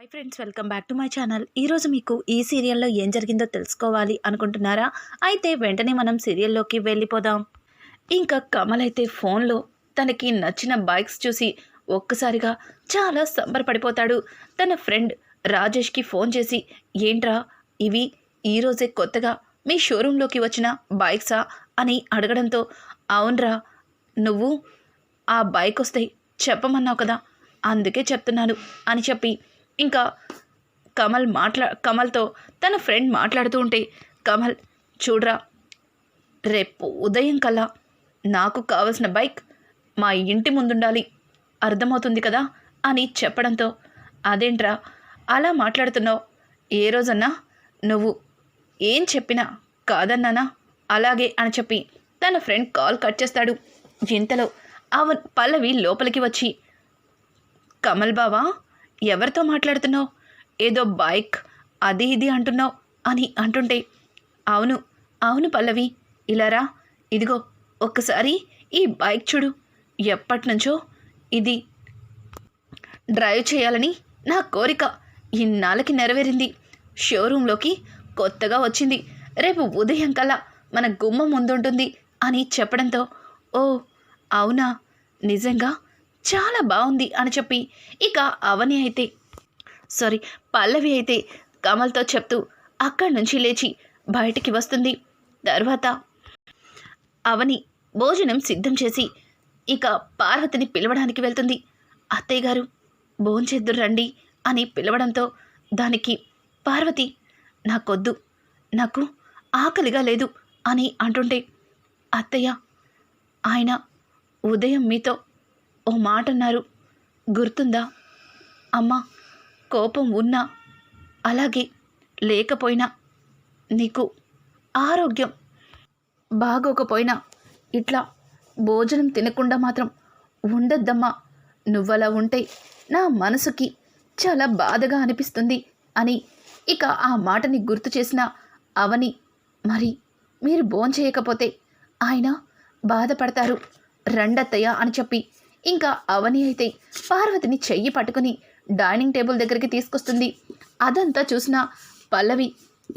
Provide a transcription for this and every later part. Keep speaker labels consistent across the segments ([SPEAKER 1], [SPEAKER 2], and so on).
[SPEAKER 1] Hi friends, welcome back to my channel. ఈరోజు మీకు ఈ సీరియల్లో ఏం జరిగిందో తెలుసుకోవాలి అనుకుంటున్నారా? అయితే వెంటనే మనం సీరియల్లోకి వెళ్ళిపోదాం. ఇంకా కమల్ అయితే ఫోన్లో తనకి నచ్చిన బైక్స్ చూసి ఒక్కసారిగా చాలా సంబరపడిపోతాడు. తన ఫ్రెండ్ రాజేష్కి ఫోన్ చేసి, ఏంట్రా ఇవి ఈరోజే కొత్తగా మీ షోరూంలోకి వచ్చిన బైక్సా అని అడగడంతో, అవునరా, నువ్వు ఆ బైక్ వస్తే చెప్పమన్నావు కదా, అందుకే చెప్తున్నాను అని చెప్పి ఇంకా కమల్తో తన ఫ్రెండ్ మాట్లాడుతూ ఉంటే, కమల్ చూడరా, రేపు ఉదయం కల్లా నాకు కావలసిన బైక్ మా ఇంటి ముందుండాలి, అర్థమవుతుంది కదా అని చెప్పడంతో, అదేంట్రా అలా మాట్లాడుతున్నావు, ఏ రోజన్నా నువ్వు ఏం చెప్పినా కాదన్నానా, అలాగే అని చెప్పి తన ఫ్రెండ్ కాల్ కట్ చేస్తాడు. ఇంతలో పల్లవి లోపలికి వచ్చి, కమల్ బావా, ఎవరితో మాట్లాడుతున్నావు, ఏదో బైక్ అది ఇది అంటున్నావు అని అంటుంటే, అవును అవును పల్లవి, ఇలారా, ఇదిగో ఒక్కసారి ఈ బైక్ చూడు, ఎప్పటి నుంచో ఇది డ్రైవ్ చేయాలని నా కోరిక ఇన్నాళ్ళకి నెరవేరింది, షోరూంలోకి కొత్తగా వచ్చింది, రేపు ఉదయం కల్లా మన గుమ్మం ముందుంటుంది అని చెప్పడంతో, ఓ అవునా, నిజంగా చాలా బాగుంది అని చెప్పి ఇక పల్లవి అయితే కమల్తో చెప్తూ అక్కడి నుంచి లేచి బయటికి వస్తుంది. తర్వాత అవని భోజనం సిద్ధం చేసి ఇక పార్వతిని పిలవడానికి వెళ్తుంది. అత్తయ్య గారు భోంచేద్దురు రండి అని పిలవడంతో దానికి పార్వతి, నాకొద్దు, నాకు ఆకలిగా లేదు అని అంటుంటే, అత్తయ్య, ఆయన ఉదయం మీతో ఓ మాట అన్నారు, గుర్తుందా? అమ్మ కోపం ఉన్నా అలాగే లేకపోయినా, నీకు ఆరోగ్యం బాగోకపోయినా ఇట్లా భోజనం తినకుండా మాత్రం ఉండొద్దమ్మా, నువ్వలా ఉంటే నా మనసుకి చాలా బాధగా అనిపిస్తుంది అని ఇక ఆ మాటని గుర్తు చేసిన అవని, మరి మీరు భోంచేయకపోతే ఆయన బాధపడతారు, రండత్తయ్య అని చెప్పి ఇంకా అవని అయితే పార్వతిని చెయ్యి పట్టుకుని డైనింగ్ టేబుల్ దగ్గరికి తీసుకొస్తుంది. అదంతా చూసిన పల్లవి,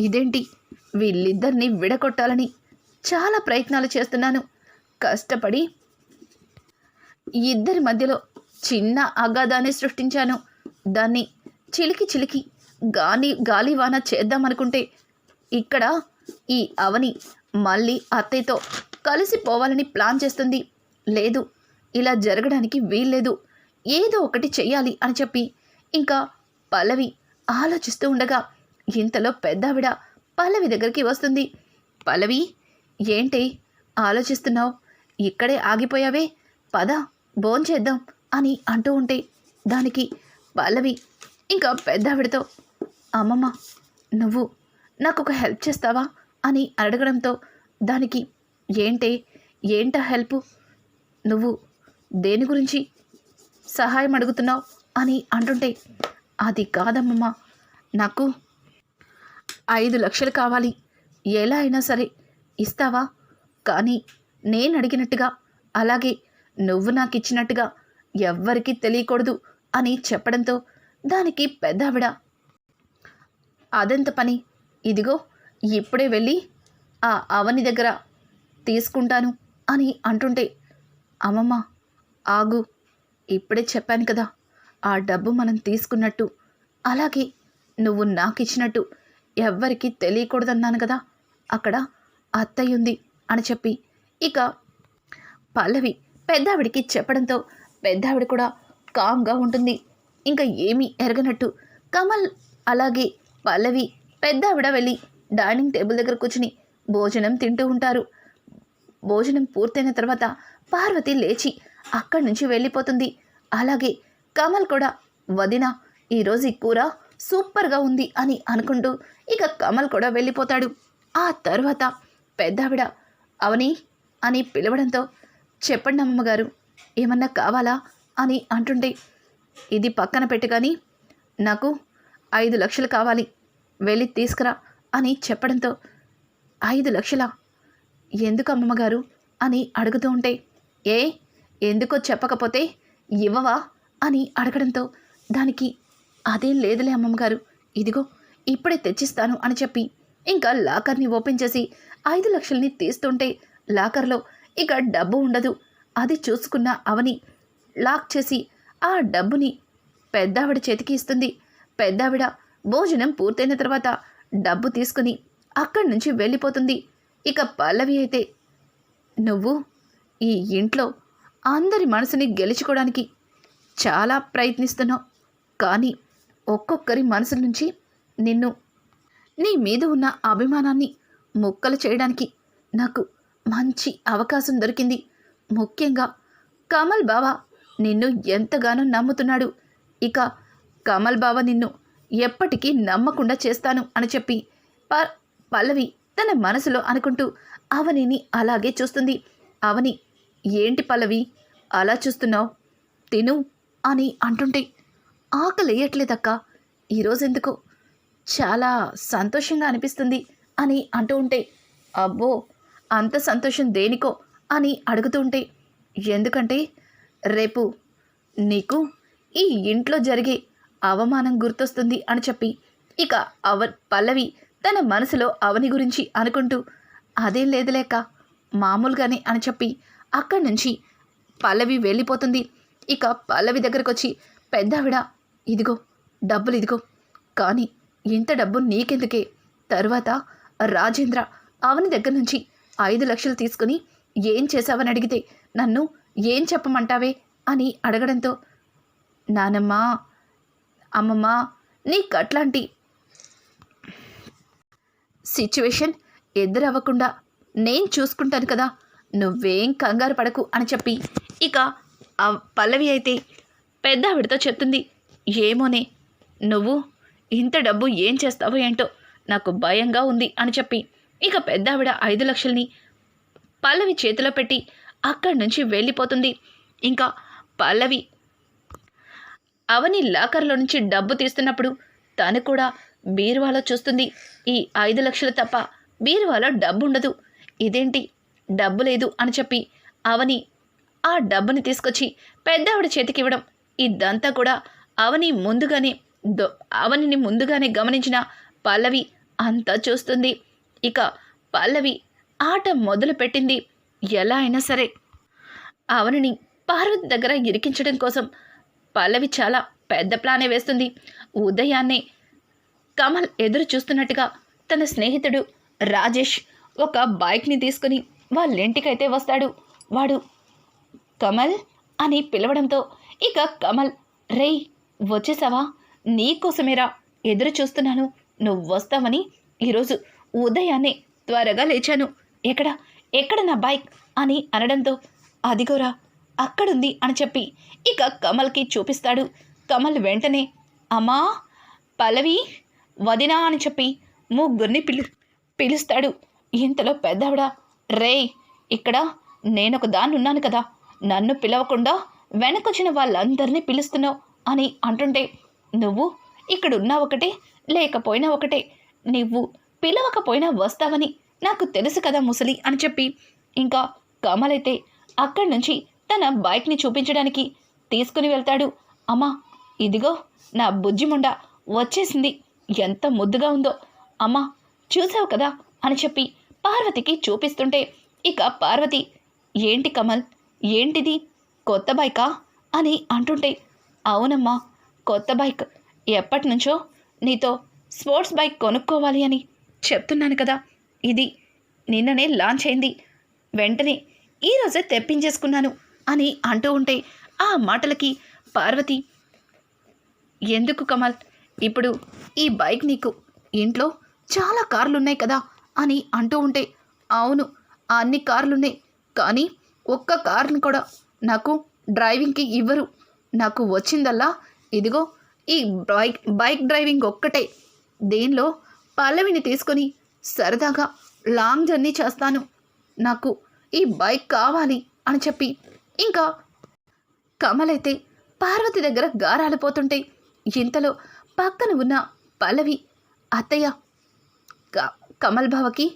[SPEAKER 1] ఇదేంటి, వీళ్ళిద్దరిని విడగొట్టాలని చాలా ప్రయత్నాలు చేస్తున్నాను, కష్టపడి ఇద్దరి మధ్యలో చిన్న అగాధాన్ని సృష్టించాను, దాన్ని చిలికి గాలివాన చేద్దామనుకుంటే ఇక్కడ ఈ అవని మళ్ళీ అత్తయ్యతో కలిసిపోవాలని ప్లాన్ చేస్తుంది, లేదు ఇలా జరగడానికి వీల్లేదు, ఏదో ఒకటి చెయ్యాలి అని చెప్పి ఇంకా పల్లవి ఆలోచిస్తూ ఉండగా ఇంతలో పెద్దావిడ పల్లవి దగ్గరికి వస్తుంది. పల్లవి, ఏంటి ఆలోచిస్తున్నావు, ఇక్కడే ఆగిపోయావే, పద భోంచేద్దాం అని అంటూ ఉంటే దానికి పల్లవి ఇంకా పెద్దావిడతో, అమ్మమ్మ నువ్వు నాకు ఒక హెల్ప్ చేస్తావా అని అడగడంతో దానికి, ఏంటా హెల్ప్, నువ్వు దేని గురించి సహాయం అడుగుతున్నావు అని అంటుంటే, అది కాదమ్మమ్మ, నాకు 5 లక్షలు కావాలి, ఎలా అయినా సరే ఇస్తావా, కానీ నేను అడిగినట్టుగా అలాగే నువ్వు నాకు ఇచ్చినట్టుగా ఎవ్వరికీ తెలియకూడదు అని చెప్పడంతో దానికి పెద్దావిడ, అదెంత పని, ఇదిగో ఇప్పుడే వెళ్ళి ఆ అవని దగ్గర తీసుకుంటాను అని అంటుంటే, అమ్మమ్మ ఆగు, ఇప్పుడే చెప్పాను కదా, ఆ డబ్బు మనం తీసుకున్నట్టు అలాగే నువ్వు నాకు ఇచ్చినట్టు ఎవ్వరికీ తెలియకూడదన్నాను కదా, అక్కడ అత్తయ్య ఉంది అని చెప్పి ఇక పల్లవి పెద్దావిడికి చెప్పడంతో పెద్దావిడ కూడా కామ్గా ఉంటుంది. ఇంకా ఏమీ ఎరగనట్టు కమల్ అలాగే పల్లవి పెద్దావిడ వెళ్ళి డైనింగ్ టేబుల్ దగ్గర కూర్చుని భోజనం తింటూ ఉంటారు. భోజనం పూర్తయిన తర్వాత పార్వతి లేచి అక్కడి నుంచి వెళ్ళిపోతుంది. అలాగే కమల్ కూడా, వదిన ఈరోజు ఈ కూర సూపర్గా ఉంది అని అనుకుంటూ ఇక కమల్ కూడా వెళ్ళిపోతాడు. ఆ తర్వాత పెద్దావిడ అవని అని పిలవడంతో, చెప్పండి అమ్మగారు, ఏమన్నా కావాలా అని అంటుంటే, ఇది పక్కన పెట్టు కానీ నాకు 5 లక్షలు కావాలి, వెళ్ళి తీసుకురా అని చెప్పడంతో, 5 లక్షలా, ఎందుకు అమ్మమ్మగారు అని అడుగుతూ ఉంటే, ఎందుకో చెప్పకపోతే ఇవ్వవా అని అడగడంతో దానికి, అదేం లేదులే అమ్మమ్మగారు, ఇదిగో ఇప్పుడే తెచ్చిస్తాను అని చెప్పి ఇంకా లాకర్ని ఓపెన్ చేసి 5 లక్షల్ని తీస్తుంటే లాకర్లో ఇక డబ్బు ఉండదు. అది చూసుకున్న అవని లాక్ చేసి ఆ డబ్బుని పెద్దావిడ చేతికి ఇస్తుంది. పెద్దావిడ భోజనం పూర్తయిన తర్వాత డబ్బు తీసుకుని అక్కడి నుంచి వెళ్ళిపోతుంది. ఇక పల్లవి అయితే, నువ్వు ఈ ఇంట్లో అందరి మనసుని గెలుచుకోవడానికి చాలా ప్రయత్నిస్తున్నావు, కానీ ఒక్కొక్కరి మనసు నుంచి నీ మీద ఉన్న అభిమానాన్ని ముక్కలు చేయడానికి నాకు మంచి అవకాశం దొరికింది. ముఖ్యంగా కమల్ బావ నిన్ను ఎంతగానో నమ్ముతున్నాడు. ఇక కమల్ బావ నిన్ను ఎప్పటికీ నమ్మకుండా చేస్తాను అని చెప్పి పల్లవి తన మనసులో అనుకుంటూ అవనిని అలాగే చూస్తుంది. అవని, ఏంటి పల్లవి అలా చూస్తున్నావు, తిను అని అంటుంటే, ఆకలేయట్లేదక్క, ఈరోజెందుకో చాలా సంతోషంగా అనిపిస్తుంది అని అంటూ ఉంటే, అబ్బో అంత సంతోషం దేనికో అని అడుగుతూ ఉంటే, ఎందుకంటే రేపు నీకు ఈ ఇంట్లో జరిగే అవమానం గుర్తొస్తుంది అని చెప్పి ఇక పల్లవి తన మనసులో అవని గురించి అనుకుంటూ, అదేం లేదులేక మామూలుగానే అని చెప్పి అక్కడి నుంచి పల్లవి వెళ్ళిపోతుంది. ఇక పల్లవి దగ్గరకు వచ్చి, పెద్దావిడ ఇదిగో డబ్బులు ఇదిగో, కానీ ఇంత డబ్బు నీకెందుకే, తరువాత రాజేంద్ర అవని దగ్గర నుంచి 5 లక్షలు తీసుకుని ఏం చేశావని అడిగితే నన్ను ఏం చెప్పమంటావే అని అడగడంతో, నానమ్మ అమ్మమ్మ నీకట్లాంటి సిచ్యువేషన్ ఎదురవ్వకుండా నేను చూసుకుంటాను కదా, నువ్వేం కంగారు పడకు అని చెప్పి ఇక పల్లవి అయితే పెద్దావిడతో చెప్తుంది. ఏమోనే, నువ్వు ఇంత డబ్బు ఏం చేస్తావో ఏంటో నాకు భయంగా ఉంది అని చెప్పి ఇక పెద్దావిడ 5 లక్షల్ని పల్లవి చేతిలో పెట్టి అక్కడి నుంచి వెళ్ళిపోతుంది. ఇంకా పల్లవి అవని లాకర్లో నుంచి డబ్బు తీస్తున్నప్పుడు తను కూడా బీరువాలో చూస్తుంది. ఈ 5 లక్షలు తప్ప బీరువాలో డబ్బు ఉండదు. ఇదేంటి డబ్బు లేదు అని చెప్పి అవని ఆ డబ్బుని తీసుకొచ్చి పెద్దావిడ చేతికి ఇవ్వడం, ఇదంతా కూడా అవనిని ముందుగానే గమనించిన పల్లవి అంతా చూస్తుంది. ఇక పల్లవి ఆట మొదలు పెట్టింది. ఎలా అయినా సరే అవనిని పార్వతి దగ్గర ఇరికించడం కోసం పల్లవి చాలా పెద్ద ప్లానే వేస్తుంది. ఉదయాన్నే కమల్ ఎదురు చూస్తున్నట్టుగా తన స్నేహితుడు రాజేష్ ఒక బైక్ని తీసుకుని వాళ్ళింటికైతే వస్తాడు. వాడు కమల్ అని పిలవడంతో ఇక కమల్, రేయ్ వచ్చేసావా, నీకోసమేరా ఎదురు చూస్తున్నాను, నువ్వు వస్తావని ఈరోజు ఉదయాన్నే త్వరగా లేచాను, ఎక్కడ నా బైక్ అని అనడంతో, అదిగోరా అక్కడుంది అని చెప్పి ఇక కమల్కి చూపిస్తాడు. కమల్ వెంటనే, అమ్మా పల్లవి వదినా అని చెప్పి ముగ్గురిని పిలుస్తాడు. ఇంతలో పెద్దవిడ, రేయ్ ఇక్కడ నేనొక దాన్ని ఉన్నాను కదా, నన్ను పిలవకుండా వెనకొచ్చిన వాళ్ళందరినీ పిలుస్తున్నావు అని అంటుంటే, నువ్వు ఇక్కడున్నా ఒకటే లేకపోయినా ఒకటే, నువ్వు పిలవకపోయినా వస్తావని నాకు తెలుసు కదా ముసలి అని చెప్పి ఇంకా కమల్ అయితే అక్కడి నుంచి తన బైక్ని చూపించడానికి తీసుకుని వెళ్తాడు. అమ్మా ఇదిగో నా బుజ్జిముండ వచ్చేసింది, ఎంత ముద్దుగా ఉందో అమ్మా, చూసావు కదా అని చెప్పి పార్వతికి చూపిస్తుంటే ఇక పార్వతి, ఏంటి కమల్, ఏంటిది కొత్త బైకా అని అంటుంటే, అవునమ్మా కొత్త బైక్, ఎప్పటి నుంచో నీతో స్పోర్ట్స్ బైక్ కొనుక్కోవాలి అని చెప్తున్నాను కదా, ఇది నిన్ననే లాంచ్ అయింది, వెంటనే ఈరోజే తెప్పించేసుకున్నాను అని అంటూ ఉంటే ఆ మాటలకి పార్వతి, ఎందుకు కమల్, ఇప్పుడు ఈ బైక్ నీకు, ఇంట్లో చాలా కార్లున్నాయి కదా అని అంటూ ఉంటే, అవును అన్ని కార్లున్నాయి, కానీ ఒక్క కార్ని కూడా నాకు డ్రైవింగ్కి ఇవ్వరు, నాకు వచ్చిందల్లా ఇదిగో ఈ బైక్ డ్రైవింగ్ ఒక్కటే, దీనిలో పల్లవిని తీసుకొని సరదాగా లాంగ్ జర్నీ చేస్తాను, నాకు ఈ బైక్ కావాలి అని చెప్పి ఇంకా కమల్ అయితే పార్వతి దగ్గర గారాలిపోతుంటే, ఇంతలో పక్కన ఉన్న పల్లవి, అత్తయ్య కమల్ బావకి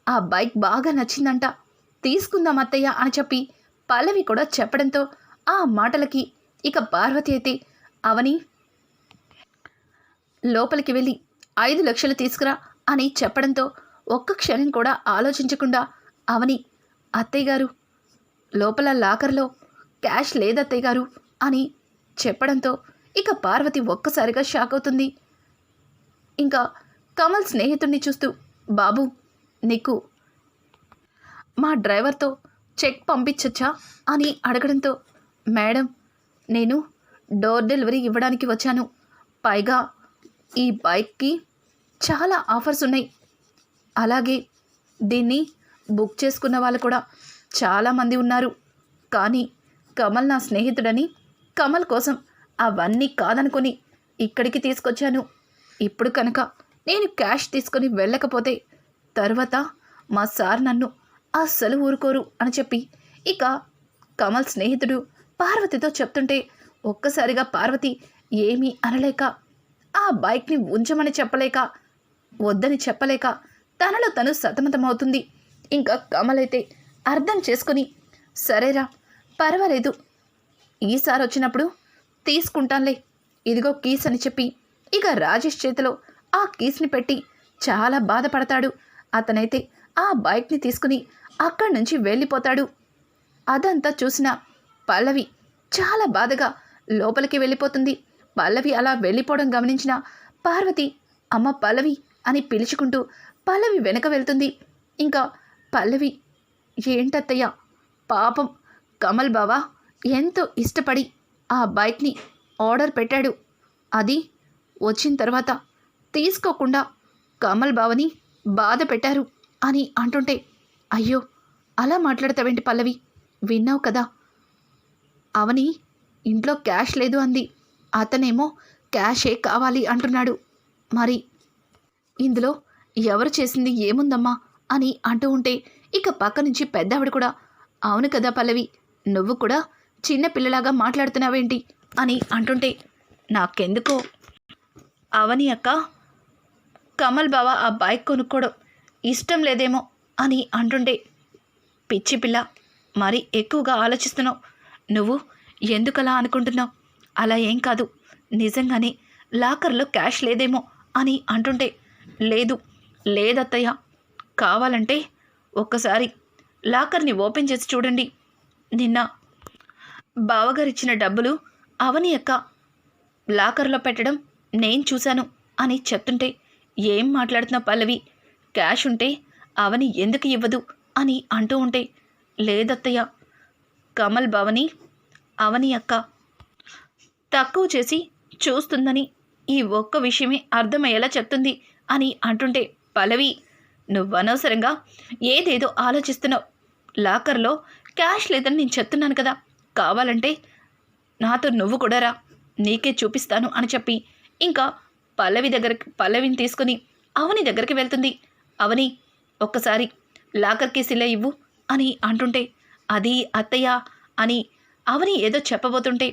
[SPEAKER 1] ఆ బైక్ బాగా నచ్చిందంట, తీసుకుందాం అత్తయ్య అని చెప్పి పల్లవి కూడా చెప్పడంతో ఆ మాటలకి ఇక పార్వతి అయితే, అవని లోపలికి వెళ్ళి 5 లక్షలు తీసుకురా అని చెప్పడంతో ఒక్క క్షణం కూడా ఆలోచించకుండా అవని, అత్తయ్య గారు లోపల లాకర్లో క్యాష్ లేదత్తయ్య గారు అని చెప్పడంతో ఇక పార్వతి ఒక్కసారిగా షాక్ అవుతుంది. ఇంకా కమల్ స్నేహితుడిని చూస్తూ, బాబు నీకు మా డ్రైవర్తో చెక్ పంపించచ్చా అని అడగడంతో, మేడం నేను డోర్ డెలివరీ ఇవ్వడానికి వచ్చాను, పైగా ఈ బైక్కి చాలా ఆఫర్స్ ఉన్నాయి, అలాగే దీన్ని బుక్ చేసుకున్న వాళ్ళు కూడా చాలామంది ఉన్నారు, కానీ కమల్ నా స్నేహితుడని కమల్ కోసం అవన్నీ కాదనుకొని ఇక్కడికి తీసుకొచ్చాను. ఇప్పుడు కనుక నేను క్యాష్ తీసుకొని వెళ్ళకపోతే తర్వాత మా సార్ నన్ను అస్సలు ఊరుకోరు అని చెప్పి ఇక కమల్ స్నేహితుడు పార్వతితో చెప్తుంటే ఒక్కసారిగా పార్వతి ఏమీ అనలేక, ఆ బైక్ని ఉంచమని చెప్పలేక, వద్దని చెప్పలేక తనలో తను సతమతమవుతుంది. ఇంకా కమల్ అయితే అర్థం చేసుకుని, సరేరా పర్వాలేదు, ఈసారి వచ్చినప్పుడు తీసుకుంటానులే, ఇదిగో కీస్ అని చెప్పి ఇక రాజేష్ చేతిలో ఆ కీస్ని పెట్టి చాలా బాధపడతాడు. అతనైతే ఆ బైక్ని తీసుకుని అక్కడి నుంచి వెళ్ళిపోతాడు. అదంతా చూసిన పల్లవి చాలా బాధగా లోపలికి వెళ్ళిపోతుంది. పల్లవి అలా వెళ్ళిపోవడం గమనించిన పార్వతి, అమ్మ పల్లవి అని పిలుచుకుంటూ పల్లవి వెనక వెళ్తుంది. ఇంకా పల్లవి, ఏంటత్తయ్య, పాపం కమల్ బావ ఎంతో ఇష్టపడి ఆ బైక్ని ఆర్డర్ పెట్టాడు, అది వచ్చిన తర్వాత తీసుకోకుండా కమల్ బావని బాధ పెట్టారు అని అంటుంటే, అయ్యో అలా మాట్లాడతావేంటి పల్లవి, విన్నావు కదా, అవని ఇంట్లో క్యాష్ లేదు అంది, అతనేమో క్యాషే కావాలి అంటున్నాడు, మరి ఇందులో ఎవరు చేసింది ఏముందమ్మా అని అంటూ ఉంటే ఇక పక్క నుంచి పెద్దావిడ కూడా, అవును కదా పల్లవి, నువ్వు కూడా చిన్న పిల్లలాగా మాట్లాడుతున్నావేంటి అని అంటుంటే, నాకెందుకో అవని అక్క కమల్ బావ ఆ బైక్ కొనుక్కోవడం ఇష్టం లేదేమో అని అంటుంటే, పిచ్చి పిల్ల, మరి ఎక్కువగా ఆలోచిస్తున్నావు, నువ్వు ఎందుకలా అనుకుంటున్నావు, అలా ఏం కాదు, నిజంగానే లాకర్లో క్యాష్ లేదేమో అని అంటుంటే, లేదత్తయ్య, కావాలంటే ఒక్కసారి లాకర్ని ఓపెన్ చేసి చూడండి, నిన్న బావగారిచ్చిన డబ్బులు అవని అక్క లాకర్లో పెట్టడం నేను చూశాను అని చెప్తుంటే, ఏం మాట్లాడుతున్నా పల్లవి, క్యాష్ ఉంటే అవని ఎందుకు ఇవ్వదు అని అంటూ ఉంటే, లేదత్తయ్య, కమల్ బావని అవని అక్క తక్కువ చేసి చూస్తుందని ఈ ఒక్క విషయమే అర్థమయ్యేలా చెప్తుంది అని అంటుంటే, పల్లవి నువ్వనవసరంగా ఏదేదో ఆలోచిస్తున్నావు, లాకర్లో క్యాష్ లేదని నేను చెప్తున్నాను కదా, కావాలంటే నాతో నువ్వు కూడా రా, నీకే చూపిస్తాను అని చెప్పి ఇంకా పల్లవిని తీసుకుని అవని దగ్గరికి వెళ్తుంది. అవని ఒక్కసారి లాకర్ కీస్ ఇలా ఇవ్వు అని అంటుంటే, అది అత్తయ్య అని అవని ఏదో చెప్పబోతుంటే,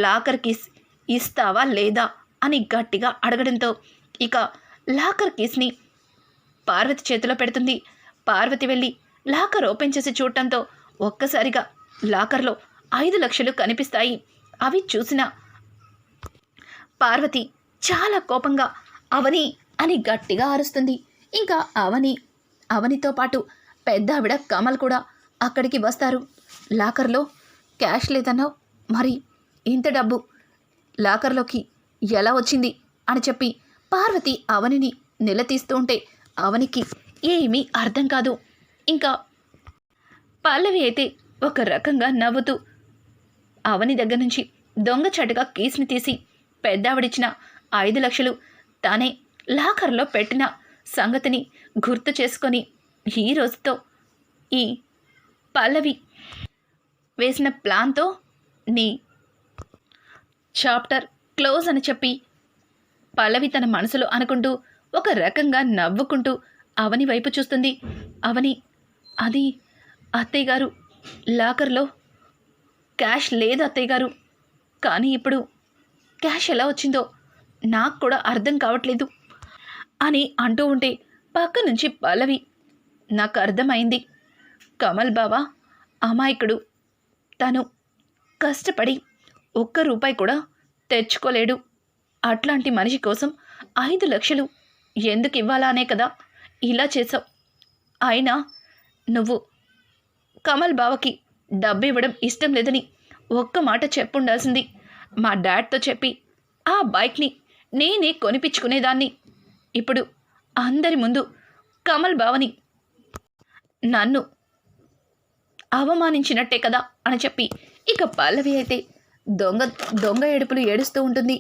[SPEAKER 1] లాకర్ కీస్ ఇస్తావా లేదా అని గట్టిగా అడగడంతో ఇక లాకర్ కీస్ని పార్వతి చేతిలో పెడుతుంది. పార్వతి వెళ్ళి లాకర్ ఓపెన్ చేసి చూడటంతో ఒక్కసారిగా లాకర్లో 5 లక్షలు కనిపిస్తాయి. అవి చూసిన పార్వతి చాలా కోపంగా అవని అని గట్టిగా అరుస్తుంది. ఇంకా అవనితో పాటు పెద్దావిడ కమల్ కూడా అక్కడికి వస్తారు. లాకర్లో క్యాష్ లేదన్నావు, మరి ఇంత డబ్బు లాకర్లోకి ఎలా వచ్చింది అని చెప్పి పార్వతి అవనిని నిలదీస్తూ ఉంటే అవనికి ఏమీ అర్థం కాదు. ఇంకా పల్లవి అయితే ఒక రకంగా నవ్వుతూ అవని దగ్గర నుంచి దొంగచాటుగా కీస్ని తీసి పెద్దావిడిచ్చిన 5 లక్షలు తానే లాకర్లో పెట్టిన సంగతిని గుర్తు చేసుకొని, ఈ రోజుతో ఈ పల్లవి వేసిన ప్లాన్తో నీ చాప్టర్ క్లోజ్ అని చెప్పి పల్లవి తన మనసులో అనుకుంటూ ఒక రకంగా నవ్వుకుంటూ అవని వైపు చూస్తుంది. అవని, అది అత్తయ్య గారు, లాకర్లో క్యాష్ లేదు అత్తయ్య గారు, కానీ ఇప్పుడు క్యాష్ ఎలా వచ్చిందో నాకు కూడా అర్థం కావట్లేదు అని అంటూ ఉంటే పక్క నుంచి పల్లవి, నాకు అర్థమైంది, కమల్ బావ అమాయకుడు, తను కష్టపడి 1 రూపాయి కూడా తెచ్చుకోలేడు, అట్లాంటి మనిషి కోసం 5 లక్షలు ఎందుకు ఇవ్వాలా అనే కదా ఇలా చేసావు. అయినా నువ్వు కమల్ బావకి డబ్బు ఇవ్వడం ఇష్టం లేదని ఒక్క మాట చెప్పుండాల్సింది. మా డాడ్తో చెప్పి ఆ బైక్ని నేనే కొనిపించుకునేదాన్ని. ఇప్పుడు అందరి ముందు కమల్ బావని నన్ను అవమానించినట్టే కదా అని చెప్పి ఇక పల్లవి అయితే దొంగ దొంగ ఏడుపులు ఏడుస్తూ ఉంటుంది.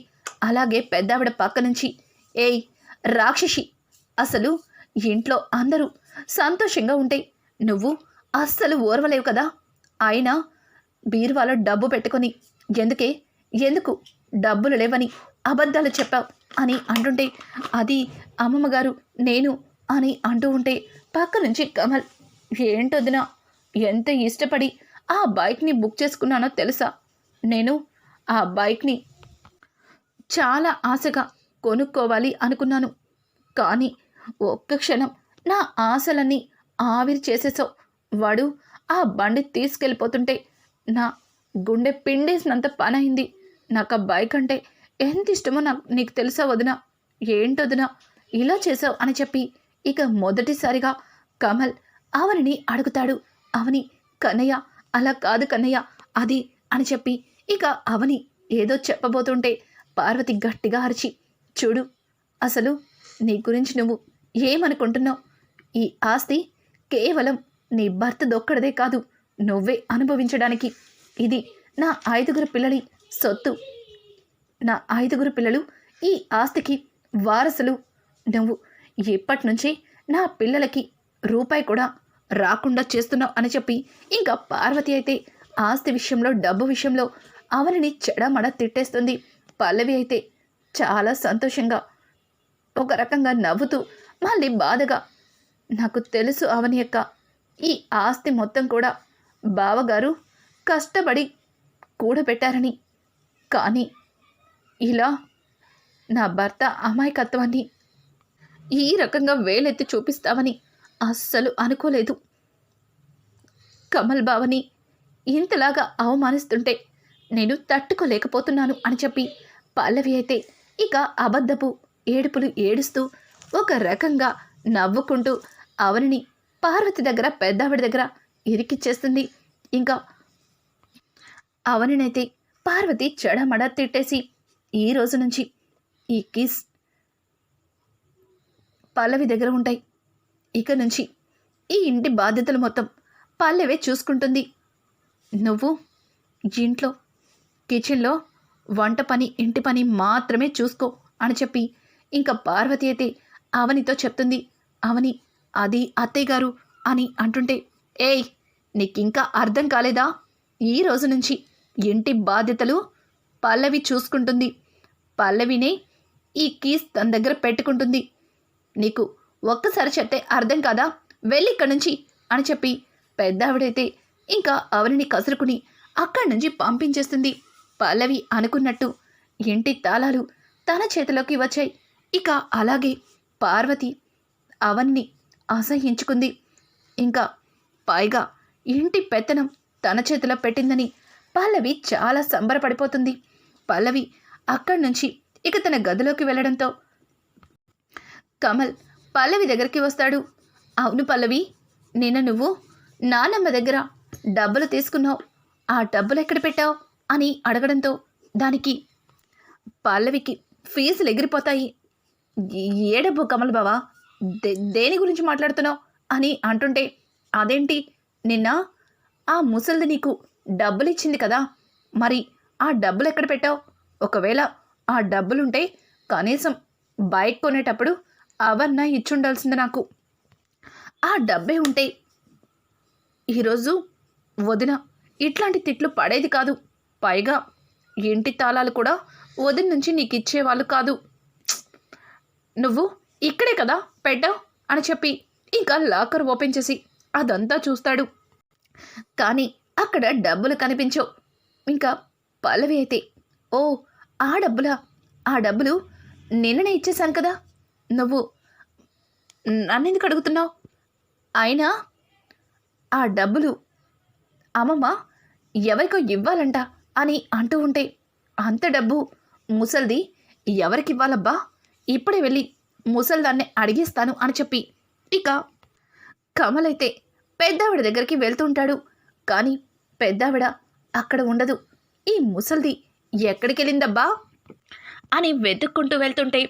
[SPEAKER 1] అలాగే పెద్దావిడ పక్క నుంచి, ఏయ్ రాక్షసి, అసలు ఇంట్లో అందరూ సంతోషంగా ఉంటే నువ్వు అస్సలు ఓర్వలేవు కదా. అయినా బీరువాలో డబ్బు పెట్టుకొని ఎందుకు డబ్బులు లేవని అబద్ధాలు చెప్పావు అని అంటుంటే, అది అమ్మమ్మగారు నేను అని అంటూ ఉంటే పక్క నుంచి కమల్, ఏంటొదినా, ఎంత ఇష్టపడి ఆ బైక్ని బుక్ చేసుకున్నానో తెలుసా. నేను ఆ బైక్ని చాలా ఆశగా కొనుక్కోవాలి అనుకున్నాను. కానీ ఒక్క క్షణం నా ఆశలన్నీ ఆవిరి చేసేసావు. వాడు ఆ బండి తీసుకెళ్ళిపోతుంటే నా గుండె పిండేసినంత పని అయింది. నాకు ఆ బైక్ అంటే ఎంత ఇష్టమో నీకు తెలుసా వదినా. ఏంటొదినా ఇలా చేసావు అని చెప్పి ఇక మొదటిసారిగా కమల్ అవనిని అడుగుతాడు. అవని, కన్నయ్య అలా కాదు కన్నయ్య, అది అని చెప్పి ఇక అవని ఏదో చెప్పబోతుంటే పార్వతి గట్టిగా అరిచి, చూడు, అసలు నీ గురించి నువ్వు ఏమనుకుంటున్నావు? ఈ ఆస్తి కేవలం నీ భర్త దొక్కడదే కాదు, నువ్వే అనుభవించడానికి. ఇది నా 5 పిల్లలి సొత్తు. నా 5 పిల్లలు ఈ ఆస్తికి వారసులు. నువ్వు ఇప్పటి నుంచి నా పిల్లలకి రూపాయి కూడా రాకుండా చేస్తున్నావు అని చెప్పి ఇంకా పార్వతి అయితే ఆస్తి విషయంలో, డబ్బు విషయంలో అవనిని చెడమడ తిట్టేస్తుంది. పల్లవి అయితే చాలా సంతోషంగా, ఒక రకంగా నవ్వుతూ, మళ్ళీ బాధగా, నాకు తెలుసు అవని యొక్క ఈ ఆస్తి మొత్తం కూడా బావగారు కష్టపడి కూడబెట్టారని. కానీ ఇలా నా భర్త అమాయకత్వాన్ని ఈ రకంగా వేలెత్తి చూపిస్తావని అస్సలు అనుకోలేదు. కమల్ బావని ఇంతలాగా అవమానిస్తుంటే నేను తట్టుకోలేకపోతున్నాను అని చెప్పి పల్లవి అయితే ఇక అబద్ధపు ఏడుపులు ఏడుస్తూ ఒక రకంగా నవ్వుకుంటూ అవనిని పార్వతి దగ్గర, పెద్దావిడ దగ్గర ఇరికిచ్చేస్తుంది. ఇంకా అవనినైతే పార్వతి చెడమడ తిట్టేసి, ఈ రోజు నుంచి ఈ కీస్ పల్లవి దగ్గర ఉంటాయి. ఇక నుంచి ఈ ఇంటి బాధ్యతలు మొత్తం పల్లెవే చూసుకుంటుంది. నువ్వు ఇంట్లో కిచెన్లో వంట పని, ఇంటి పని మాత్రమే చూసుకో అని చెప్పి ఇంకా పార్వతి అయితే అవనితో చెప్తుంది. అవని, అది అత్తయ్య గారు అని అంటుంటే, ఏయ్ నీకింకా అర్థం కాలేదా? ఈ రోజు నుంచి ఇంటి బాధ్యతలు పల్లవి చూసుకుంటుంది. పల్లవినే ఈ కీస్ తన దగ్గర పెట్టుకుంటుంది. నీకు ఒక్కసారి చెప్తే అర్థం కాదా? వెళ్ళి ఇక్కడి నుంచి అని చెప్పి పెద్దావిడైతే ఇంకా అవనిని కసురుకుని అక్కడి నుంచి పంపించేస్తుంది. పల్లవి అనుకున్నట్టు ఇంటి తాళాలు తన చేతిలోకి వచ్చాయి. ఇక అలాగే పార్వతి అవన్ని అసహ్యించుకుంది. ఇంకా పైగా ఇంటి పెత్తనం తన చేతిలో పెట్టిందని పల్లవి చాలా సంబరపడిపోతుంది. పల్లవి అక్కడి నుంచి ఇక తన గదిలోకి వెళ్ళడంతో కమల్ పల్లవి దగ్గరికి వస్తాడు. అవును పల్లవి, నిన్న నువ్వు నానమ్మ దగ్గర డబ్బులు తీసుకున్నావు, ఆ డబ్బులు ఎక్కడ పెట్టావు అని అడగడంతో దానికి పల్లవికి ఫీజులు ఎగిరిపోతాయి. ఏ డబ్బు కమల్ బావా, దేని గురించి మాట్లాడుతున్నావు అని అంటుంటే, అదేంటి, నిన్న ఆ ముసలిది నీకు డబ్బులు ఇచ్చింది కదా, మరి ఆ డబ్బులు ఎక్కడ పెట్టావు? ఒకవేళ ఆ డబ్బులుంటే కనీసం బైక్ కొనేటప్పుడు అవన్నా ఇచ్చుండాల్సింది నాకు. ఆ డబ్బే ఉంటే ఈరోజు వదిన ఇట్లాంటి తిట్లు పడేది కాదు. పైగా ఇంటి తాళాలు కూడా వదిన నుంచి నీకు ఇచ్చేవాళ్ళు కాదు. నువ్వు ఇక్కడే కదా పెట్టావు అని చెప్పి ఇంకా లాకర్ ఓపెన్ చేసి అదంతా చూస్తాడు. కానీ అక్కడ డబ్బులు కనిపించవు. ఇంకా పల్లవి అయితే, ఓ ఆ డబ్బులా, ఆ డబ్బులు నిన్ననే ఇచ్చేశాను కదా, నువ్వు నన్నెందుకు అడుగుతున్నావు? అయినా ఆ డబ్బులు అమ్మమ్మ ఎవరికో ఇవ్వాలంట అని అంటూ ఉంటే, అంత డబ్బు ముసల్ది ఎవరికివ్వాలబ్బా? ఇప్పుడే వెళ్ళి ముసల్దాన్ని అడిగేస్తాను అని చెప్పి ఇక కమల్ అయితే పెద్దావిడ దగ్గరికి వెళ్తుంటాడు. కానీ పెద్దావిడ అక్కడ ఉండదు. ఈ ముసల్ది ఎక్కడికెళ్ళిందబ్బా అని వెతుక్కుంటూ వెళ్తుంటే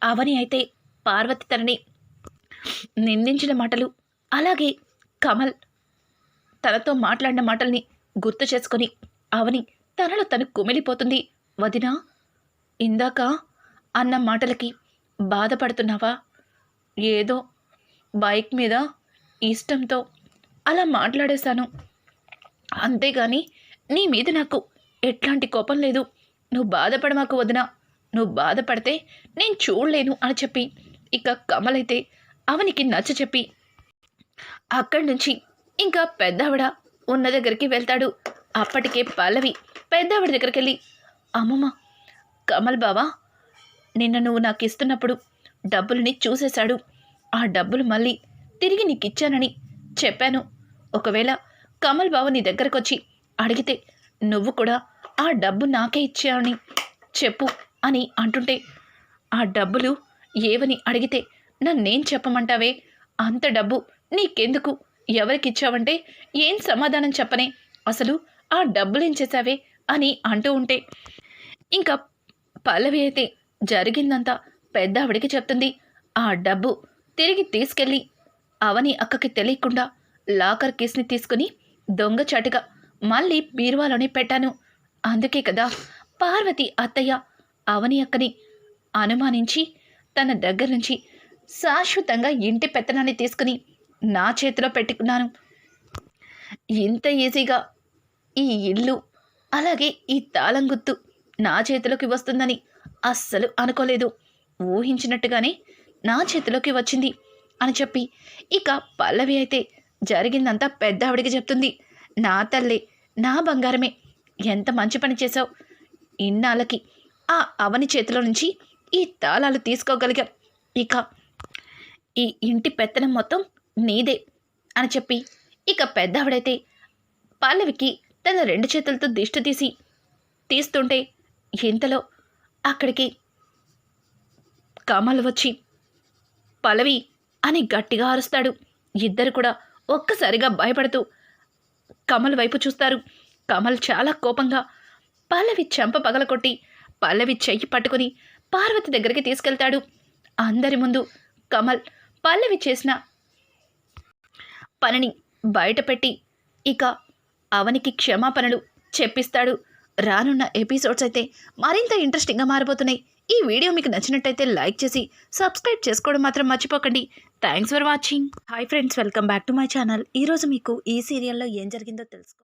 [SPEAKER 1] అవని అయితే పార్వతి తనని నిందించిన మాటలు, అలాగే కమల్ తనతో మాట్లాడిన మాటల్ని గుర్తు చేసుకొని అవని తనలో తను కుమిలిపోతుంది. వదినా, ఇందాక అన్న మాటలకి బాధపడుతున్నావా? ఏదో బైక్ మీద ఇష్టంతో అలా మాట్లాడేశాను, అంతేగాని నీ మీద నాకు ఎట్లాంటి కోపం లేదు. నువ్వు బాధపడమాకు వదినా, నువ్వు బాధపడితే నేను చూడలేను అని చెప్పి ఇక కమల్ అయితే అవనికి నచ్చ చెప్పి అక్కడి నుంచి ఇంకా పెద్దావిడ ఉన్న దగ్గరికి వెళ్తాడు. అప్పటికే పల్లవి పెద్దావిడ దగ్గరికి వెళ్ళి, అమ్మమ్మ, కమల్ బావా నిన్న నువ్వు నాకు ఇస్తున్నప్పుడు డబ్బులని చూసేశాడు. ఆ డబ్బులు మళ్ళీ తిరిగి నీకు ఇచ్చానని చెప్పాను. ఒకవేళ కమల్ బావ నీ దగ్గరకు వచ్చి అడిగితే నువ్వు కూడా ఆ డబ్బు నాకే ఇచ్చావని చెప్పు అని అంటుంటే, ఆ డబ్బులు ఏవని అడిగితే నన్నేం చెప్పమంటావే? అంత డబ్బు నీకెందుకు? ఎవరికిచ్చావంటే ఏం సమాధానం చెప్పనే? అసలు ఆ డబ్బులేం చేశావే అని అంటూ ఉంటే ఇంకా పల్లవి అయితే జరిగిందంతా పెద్దావిడికి చెప్తుంది. ఆ డబ్బు తిరిగి తీసుకెళ్ళి అవని అక్కకి తెలియకుండా లాకర్ కీస్ని తీసుకుని దొంగచాటుగా మళ్ళీ బీరువాలోనే పెట్టాను. అందుకే కదా పార్వతి అత్తయ్య అవని అక్కని అనుమానించి తన దగ్గర నుంచి శాశ్వతంగా ఇంటి పెత్తనాన్ని తీసుకుని నా చేతిలో పెట్టుకున్నాను. ఇంత ఈజీగా ఈ ఇల్లు అలాగే ఈ తాళం గుర్తు నా చేతిలోకి వస్తుందని అస్సలు అనుకోలేదు. ఊహించినట్టుగానే నా చేతిలోకి వచ్చింది అని చెప్పి ఇక పల్లవి అయితే జరిగిందంతా పెద్దావిడికి చెప్తుంది. నా తల్లే, నా బంగారమే, ఎంత మంచి పని చేశావు. ఇన్నాళ్ళకి ఆ అవని చేతిలో నుంచి ఈ తాళాలు తీసుకోగలిగా. ఇక ఈ ఇంటి పెత్తనం మొత్తం నీదే అని చెప్పి ఇక పెద్దావిడైతే పల్లవికి తన 2 చేతులతో దిష్టి తీస్తుంటే ఇంతలో అక్కడికి కమల్ వచ్చి పల్లవి అని గట్టిగా అరుస్తాడు. ఇద్దరు కూడా ఒక్కసారిగా భయపడుతూ కమల్ వైపు చూస్తారు. కమల్ చాలా కోపంగా పల్లవి చెంప పగలకొట్టి పల్లవి చెయ్యి పట్టుకుని పార్వతి దగ్గరికి తీసుకెళ్తాడు. అందరి ముందు కమల్ పల్లవి చేసిన పనిని బయటపెట్టి ఇక అవనికి క్షమాపణలు చెప్పిస్తాడు. రానున్న ఎపిసోడ్స్ అయితే మరింత ఇంట్రెస్టింగ్గా మారిపోతున్నాయి. ఈ వీడియో మీకు నచ్చినట్టయితే లైక్ చేసి సబ్స్క్రైబ్ చేసుకోవడం మాత్రం మర్చిపోకండి. Thanks for watching. Hi friends, welcome back to my channel. ఈరోజు మీకు ఈ సీరియల్లో ఏం జరిగిందో తెలుసుకో.